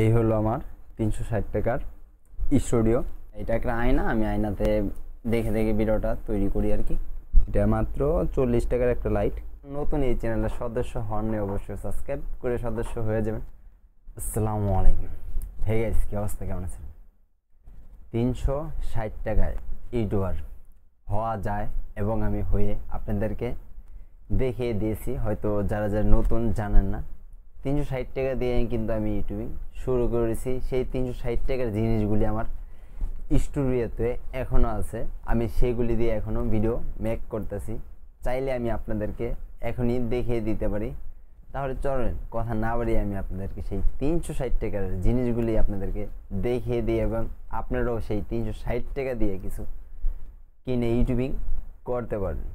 এই হলো আমার 360 টাকার স্টুডিও। এটা একটা আয়না, আমি আয়নাতে দেখে দেখে ভিডিওটা তৈরি করি আর কি। এটা মাত্র 40 টাকার একটা লাইট। নতুন এই চ্যানেলের সদস্য হননি অবশ্যই সাবস্ক্রাইব করে সদস্য হয়ে যাবেন। আসসালামু আলাইকুম। হে গাইস, কি অবস্থা, কেমন আছেন? 360 টাকায় ইউটিউবার হওয়া যায় এবং আমি হয়ে আপনাদেরকে দেখিয়ে দিয়েছি। হয়তো যারা যারা নতুন জানেন না, 360 টাকা দিয়ে কিন্তু আমি ইউটিউবিং শুরু করেছি। সেই 360 টাকার জিনিসগুলি আমার স্টুডিওতে এখনও আছে, আমি সেগুলি দিয়ে এখনও ভিডিও মেক করতেছি। চাইলে আমি আপনাদেরকে এখনই দেখিয়ে দিতে পারি। তাহলে চলেন কথা না বাড়িয়ে আমি আপনাদেরকে সেই 360 টাকার জিনিসগুলি আপনাদেরকে দেখিয়ে দিই এবং আপনারাও সেই 360 টাকা দিয়ে কিছু কিনে ইউটিউবিং করতে পারবেন।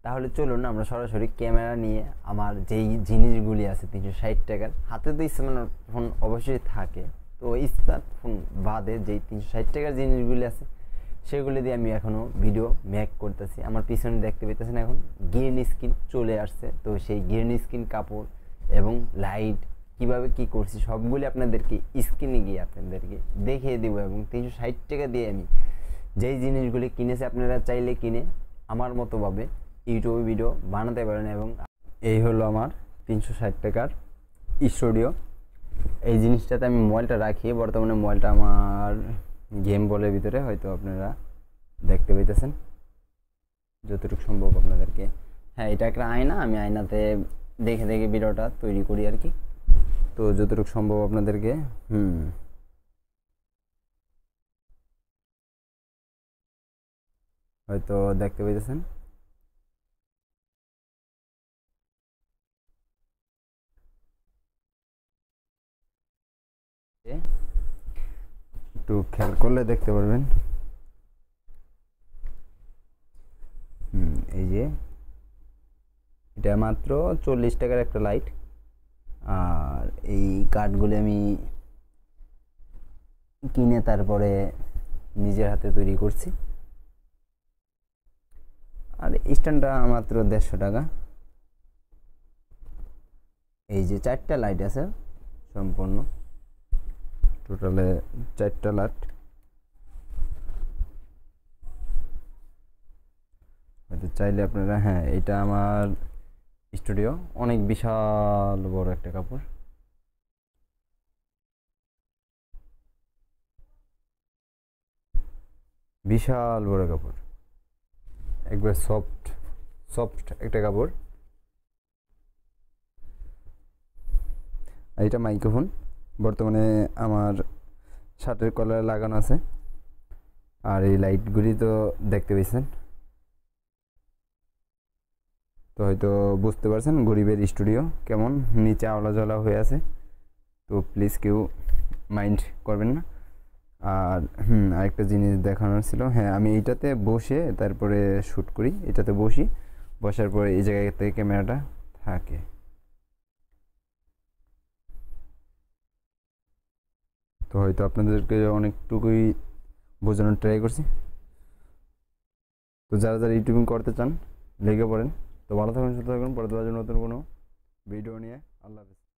তাহলে চলুন আমরা সরাসরি ক্যামেরা নিয়ে আমার যেই জিনিসগুলি আছে 360 টাকার, হাতে তো স্মার্টফোন অবশ্যই থাকে, তো স্মার্টফোন বাদে যেই 360 টাকার জিনিসগুলি আছে সেগুলি দিয়ে আমি এখনও ভিডিও মেক করতেছি। আমার পিছনে দেখতে পেতেছেন এখন গ্রিন স্ক্রিন চলে আসছে, তো সেই গ্রিন স্ক্রিন কাপড় এবং লাইট কিভাবে কি করছি সবগুলি আপনাদেরকে স্ক্রিনে গিয়ে আপনাদেরকে দেখিয়ে দেবো। এবং 360 টাকা দিয়ে আমি যেই জিনিসগুলি কিনেছি আপনারা চাইলে কিনে আমার মতোভাবে ইউটিউবে ভিডিও বানাতে পারেন। এবং এই হলো আমার 360 টাকার স্টুডিও। এই জিনিসটাতে আমি মোবাইলটা রাখি, বর্তমানে মোবাইলটা আমার গেম বলের ভিতরে, হয়তো আপনারা দেখতে পেতেছেন যতটুকু সম্ভব আপনাদেরকে। হ্যাঁ, এটা একটা আয়না, আমি আয়নাতে দেখে দেখে ভিডিওটা তৈরি করি আর কি। তো যতটুকু সম্ভব আপনাদেরকে হয়তো দেখতে পেতেছেন। একটু খেয়াল করলে দেখতে পারবেন। এই যে এটা মাত্র 40 টাকার একটা লাইট। আর এই কাঠগুলি আমি কিনে তারপরে নিজের হাতে তৈরি করছি। আর স্ট্যান্ডটা মাত্র 150 টাকা। এই যে 4টা লাইট আছে সম্পূর্ণ, টোটালে 4টা লাইট। হয়তো চাইলে আপনারা, হ্যাঁ এটা আমার স্টুডিও, অনেক বিশাল বড় একটা কাপড়। বিশাল বড় কাপড়, একবার সফট সফট একটা কাপড়। আর এটা মাইক্রোফোন, বর্তমানে আমার শার্টের কলারে লাগানো আছে। আর এই লাইটগুলি তো দেখতে পেয়েছেন, তো হয়তো বুঝতে পারছেন গরিবের স্টুডিও কেমন, নিচে আওলা জ্বলা হয়ে আছে। তো প্লিজ কেউ মাইন্ড করবেন না। আর আরেকটা জিনিস দেখানোর ছিল, হ্যাঁ আমি এইটাতে বসে তারপরে শ্যুট করি, এটাতে বসার পরে এই জায়গাতে ক্যামেরাটা থাকে। তো হয়তো আপনাদেরকে অনেকটুকুই বোঝানোর ট্রাই করছি। তো যারা যারা ইউটিউবিং করতে চান লেগে পড়েন। তো ভালো থাকবেন, সুস্থ থাকবেন, পরে নতুন কোনো ভিডিও নিয়ে। আল্লাহ হাফেজ।